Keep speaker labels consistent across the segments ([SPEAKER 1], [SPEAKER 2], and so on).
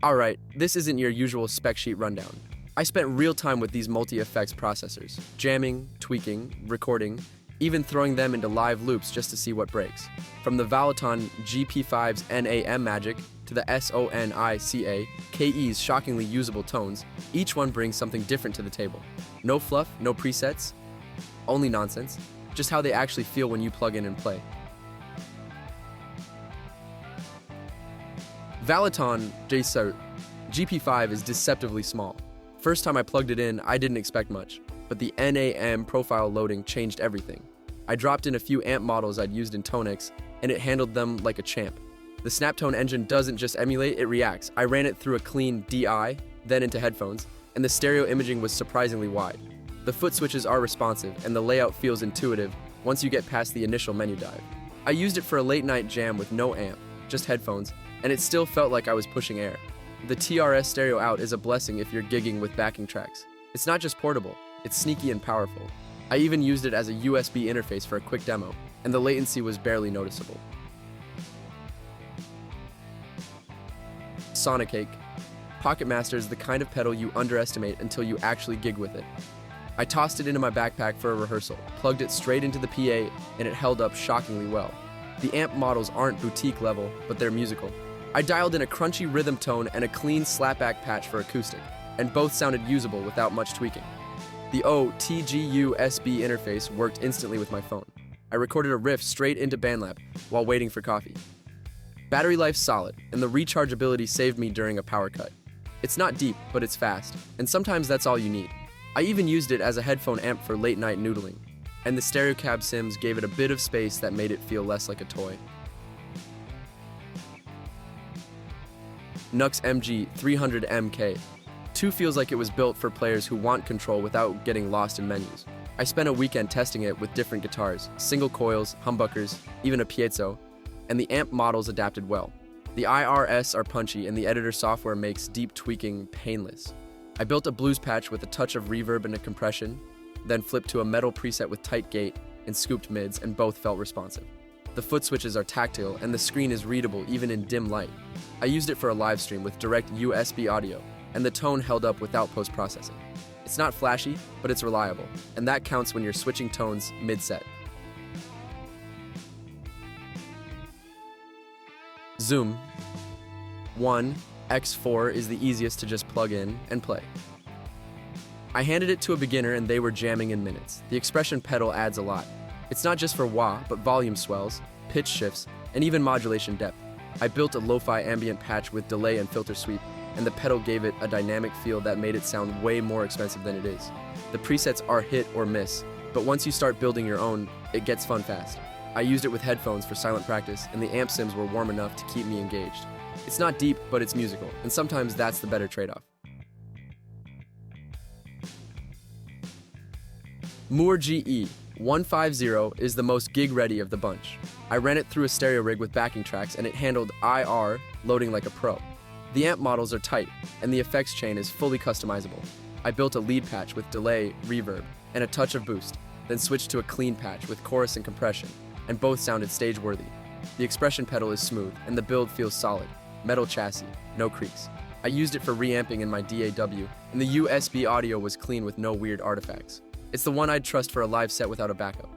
[SPEAKER 1] Alright, this isn't your usual spec sheet rundown. I spent real time with these multi-effects processors, jamming, tweaking, recording, even throwing them into live loops just to see what breaks. From the Valeton GP-5's NAM magic to the SONICAKE's shockingly usable tones, each one brings something different to the table. No fluff, no presets, only nonsense, just how they actually feel when you plug in and play. Valeton GP-5 is deceptively small. First time I plugged it in, I didn't expect much, but the NAM profile loading changed everything. I dropped in a few amp models I'd used in SONICAKE, and it handled them like a champ. The Snaptone engine doesn't just emulate, it reacts. I ran it through a clean DI, then into headphones, and the stereo imaging was surprisingly wide. The foot switches are responsive, and the layout feels intuitive once you get past the initial menu dive. I used it for a late night jam with no amp, just headphones, and it still felt like I was pushing air. The TRS stereo out is a blessing if you're gigging with backing tracks. It's not just portable, it's sneaky and powerful. I even used it as a USB interface for a quick demo, and the latency was barely noticeable. SONICAKE. Pocket Master is the kind of pedal you underestimate until you actually gig with it. I tossed it into my backpack for a rehearsal, plugged it straight into the PA, and it held up shockingly well. The amp models aren't boutique level, but they're musical. I dialed in a crunchy rhythm tone and a clean slapback patch for acoustic, and both sounded usable without much tweaking. The OTGUSB interface worked instantly with my phone. I recorded a riff straight into BandLab while waiting for coffee. Battery life's solid, and the rechargeability saved me during a power cut. It's not deep, but it's fast, and sometimes that's all you need. I even used it as a headphone amp for late night noodling, and the stereo cab sims gave it a bit of space that made it feel less like a toy. NUX MG300MK. 2 feels like it was built for players who want control without getting lost in menus. I spent a weekend testing it with different guitars, single coils, humbuckers, even a piezo, and the amp models adapted well. The IRS are punchy and the editor software makes deep tweaking painless. I built a blues patch with a touch of reverb and a compression, then flipped to a metal preset with tight gate and scooped mids, and both felt responsive. The foot switches are tactile and the screen is readable even in dim light. I used it for a live stream with direct USB audio, and the tone held up without post-processing. It's not flashy, but it's reliable, and that counts when you're switching tones mid-set. G1X Four is the easiest to just plug in and play. I handed it to a beginner and they were jamming in minutes. The expression pedal adds a lot. It's not just for wah, but volume swells, pitch shifts, and even modulation depth. I built a lo-fi ambient patch with delay and filter sweep, and the pedal gave it a dynamic feel that made it sound way more expensive than it is. The presets are hit or miss, but once you start building your own, it gets fun fast. I used it with headphones for silent practice, and the amp sims were warm enough to keep me engaged. It's not deep, but it's musical, and sometimes that's the better trade-off. MOOER GE-150 is the most gig-ready of the bunch. I ran it through a stereo rig with backing tracks, and it handled IR loading like a pro. The amp models are tight, and the effects chain is fully customizable. I built a lead patch with delay, reverb, and a touch of boost, then switched to a clean patch with chorus and compression, and both sounded stage-worthy. The expression pedal is smooth, and the build feels solid. Metal chassis, no creaks. I used it for reamping in my DAW, and the USB audio was clean with no weird artifacts. It's the one I'd trust for a live set without a backup.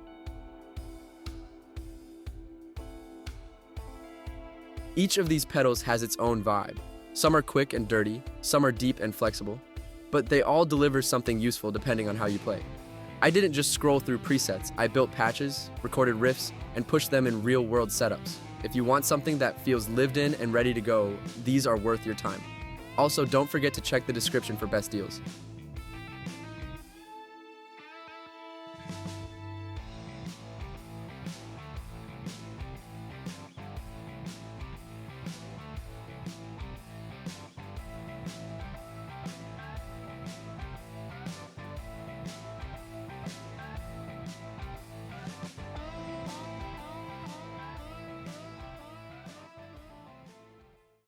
[SPEAKER 1] Each of these pedals has its own vibe. Some are quick and dirty, some are deep and flexible, but they all deliver something useful depending on how you play. I didn't just scroll through presets, I built patches, recorded riffs, and pushed them in real-world setups. If you want something that feels lived in and ready to go, these are worth your time. Also, don't forget to check the description for best deals.